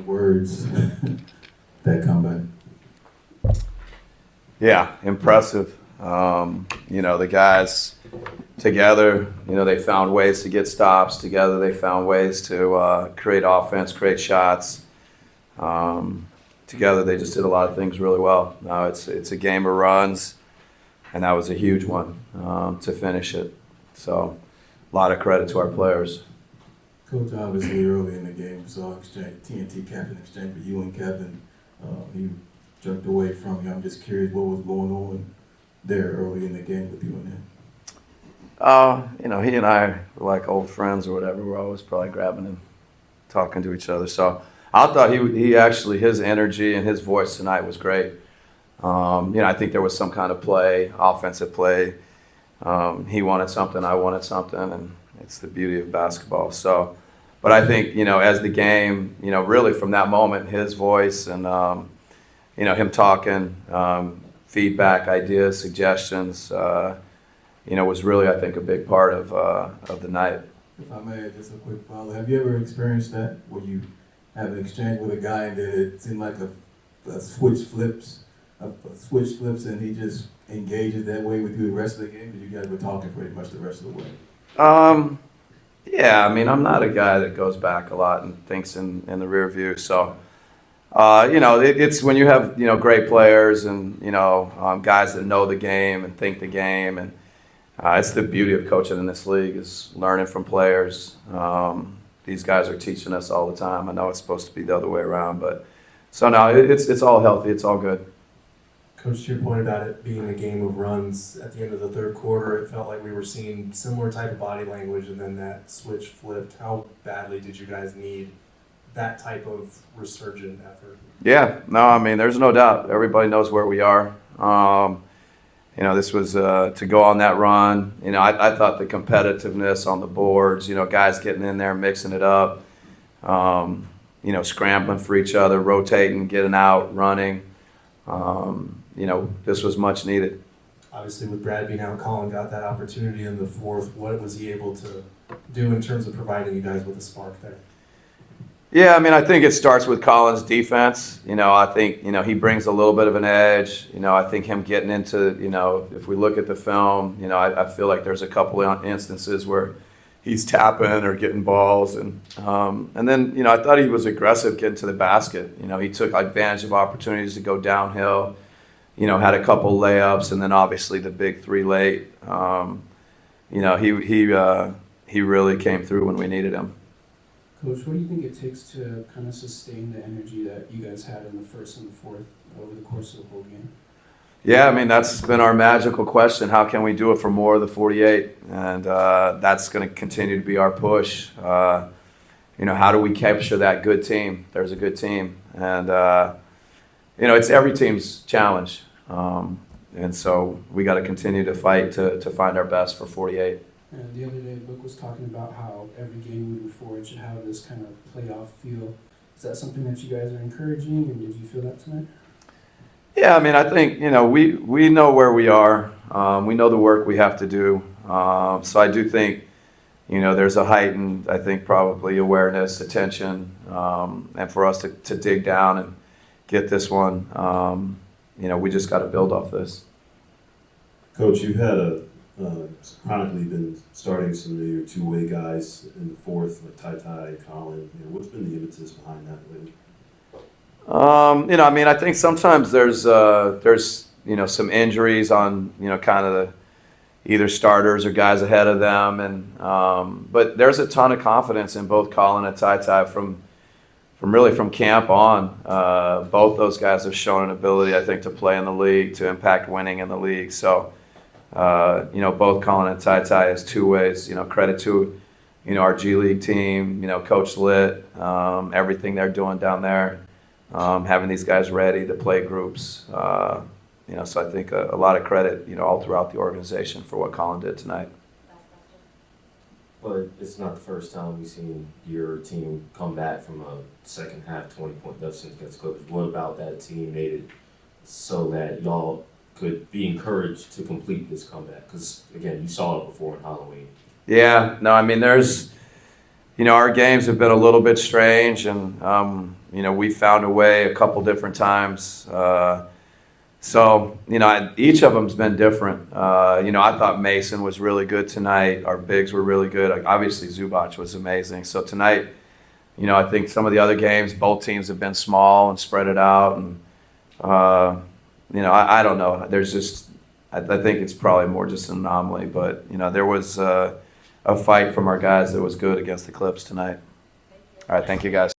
Any words that comeback? Yeah, impressive. The guys together, they found ways to get stops. Together, they found ways to create offense, create shots. Together, they just did a lot of things really well. Now it's a game of runs, and that was a huge one to finish it. So, a lot of credit to our players. Coach, obviously early in the game, we saw TNT captain exchange, but you and Kevin, he jerked away from you. I'm just curious what was going on there early in the game with you and him. He and I were like old friends or whatever. We're always probably grabbing and talking to each other. So I thought he actually, his energy and his voice tonight was great. I think there was some kind of play, offensive play. He wanted something, I wanted something, and it's the beauty of basketball. So, but I think, as the game, really from that moment, his voice and, him talking, feedback, ideas, suggestions, was really, I think, a big part of the night. If I may, just a quick follow. Have you ever experienced that where you have an exchange with a guy and then it seemed like a switch flips and he just engages that way with you the rest of the game? Because you guys were talking pretty much the rest of the way. Yeah, I'm not a guy that goes back a lot and thinks in the rear view. So, it's when you have, great players and, guys that know the game and think the game. And it's the beauty of coaching in this league is learning from players. These guys are teaching us all the time. I know it's supposed to be the other way around, but so no, it's all healthy. It's all good. Coach, to your point about it being a game of runs at the end of the third quarter, it felt like we were seeing similar type of body language, and then that switch flipped. How badly did you guys need that type of resurgent effort? Yeah, no, there's no doubt. Everybody knows where we are. This was to go on that run. I thought the competitiveness on the boards, guys getting in there, mixing it up, scrambling for each other, rotating, getting out, running. This was much needed. Obviously, with Brad being out, Colin got that opportunity in the fourth. What was he able to do in terms of providing you guys with a spark there? Yeah, I think it starts with Colin's defense. I think, he brings a little bit of an edge. I think him getting into, if we look at the film, I feel like there's a couple of instances where he's tapping or getting balls. And then, I thought he was aggressive getting to the basket. He took advantage of opportunities to go downhill, had a couple layups, and then obviously the big three late. He really came through when we needed him. Coach, what do you think it takes to kind of sustain the energy that you guys had in the first and the fourth over the course of the whole game? Yeah, that's been our magical question. How can we do it for more of the 48? And that's going to continue to be our push. How do we capture that good team? There's a good team. And, it's every team's challenge. And so we got to continue to fight to find our best for 48. And the other day, Book was talking about how every game moving forward should have this kind of playoff feel. Is that something that you guys are encouraging, and did you feel that tonight? Yeah, I think, we know where we are. We know the work we have to do. So I do think, there's a heightened, I think, probably awareness, attention, and for us to dig down and get this one, we just got to build off this. Coach, you've had chronically been starting some of your two-way guys in the fourth, like Ty, Colin. What's been the impetus behind that lately? I think sometimes there's some injuries on, kind of the either starters or guys ahead of them, and but there's a ton of confidence in both Colin and Ty from camp on. Both those guys have shown an ability, I think, to play in the league, to impact winning in the league. So, both Colin and Ty as two ways. Credit to, our G League team. Coach Litt, everything they're doing down there. Having these guys ready to play groups, so I think a lot of credit, all throughout the organization for what Colin did tonight. But it's not the first time we've seen your team come back from a second half 20-point deficit against Clippers. What about that team made it so that y'all could be encouraged to complete this comeback? Because, again, you saw it before in Halloween. Yeah, no, there's, our games have been a little bit strange, and, we found a way a couple different times. So, each of them's been different. I thought Mason was really good tonight. Our bigs were really good. Like, obviously, Zubac was amazing. So tonight, I think some of the other games, both teams have been small and spread it out. And, I don't know. There's just, I think it's probably more just an anomaly. But, there was a fight from our guys that was good against the Clips tonight. All right, thank you, guys.